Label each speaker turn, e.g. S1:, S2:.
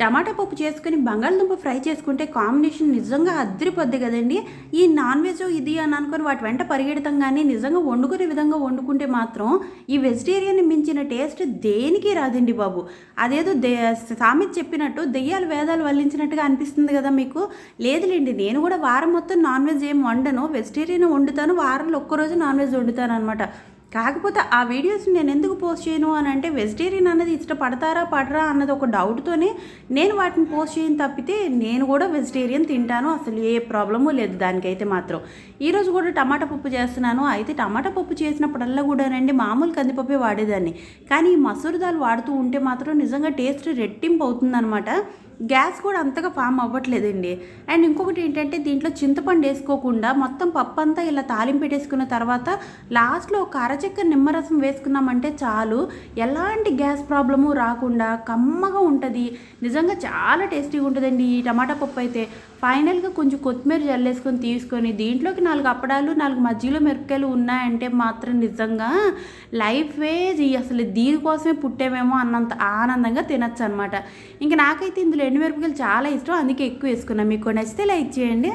S1: టమాటా పప్పు చేసుకొని బంగాళదుంప ఫ్రై చేసుకుంటే కాంబినేషన్ నిజంగా అద్దరిపోద్ది కదండి. ఈ నాన్ వెజ్ ఇది అని అనుకొని వాటి వెంట పరిగెడతాం, కానీ నిజంగా వండుకునే విధంగా వండుకుంటే మాత్రం ఈ వెజిటేరియన్ మించిన టేస్ట్ దేనికి రాదండి బాబు. అదేదో సామెత చెప్పినట్టు దెయ్యాలు వేదాలు వల్లించినట్టుగా అనిపిస్తుంది కదా మీకు. లేదులేండి, నేను కూడా వారం మొత్తం నాన్ వెజ్ ఏం వండను, వెజిటేరియన్ వండుతాను, వారంలో ఒక్కరోజు నాన్ వెజ్ వండుతాను అనమాట. కాకపోతే ఆ వీడియోస్ నేను ఎందుకు పోస్ట్ చేయను అని అంటే, వెజిటేరియన్ అన్నది ఇష్టపడతారా పడరా అన్నది ఒక డౌట్తోనే నేను వాటిని పోస్ట్ చేయను తప్పితే, నేను కూడా వెజిటేరియన్ తింటాను, అసలు ఏ ప్రాబ్లము లేదు దానికైతే మాత్రం. ఈరోజు కూడా టమాటా పప్పు చేస్తున్నాను. అయితే టమాటా పప్పు చేసినప్పుడల్లా కూడానండి మామూలు కందిపప్పే వాడేదాన్ని, కానీ ఈ మసూర్ దాల్ వాడుతూ ఉంటే మాత్రం నిజంగా టేస్ట్ రెట్టింపు అవుతుందన్నమాట. గ్యాస్ కూడా అంతగా ఫామ్ అవ్వట్లేదండి. అండ్ ఇంకొకటి ఏంటంటే, దీంట్లో చింతపండు వేసుకోకుండా మొత్తం పప్పు అంతా ఇలా తాలింపు పెట్టేసుకున్న తర్వాత లాస్ట్లో ఒక అరచెక్క నిమ్మరసం వేసుకున్నామంటే చాలు, ఎలాంటి గ్యాస్ ప్రాబ్లము రాకుండా కమ్మగా ఉంటుంది. నిజంగా చాలా టేస్టీగా ఉంటుందండి ఈ టమాటా పప్పు అయితే. ఫైనల్గా కొంచెం కొత్తిమీర జల్లేసుకొని తీసుకొని దీంట్లోకి 4 అప్పడాలు 4 మజ్జిగలో మిరపకాయలు ఉన్నాయంటే మాత్రం నిజంగా లైఫే అసలు దీనికోసమే పుట్టామేమో అన్నంత ఆనందంగా తినచ్చు అనమాట. ఇంకా నాకైతే ఇందులో ఎండుమిరపకాయలు చాలా ఇష్టం, అందుకే ఎక్కువ వేసుకున్నాను. మీకు నచ్చితే లైక్ చేయండి.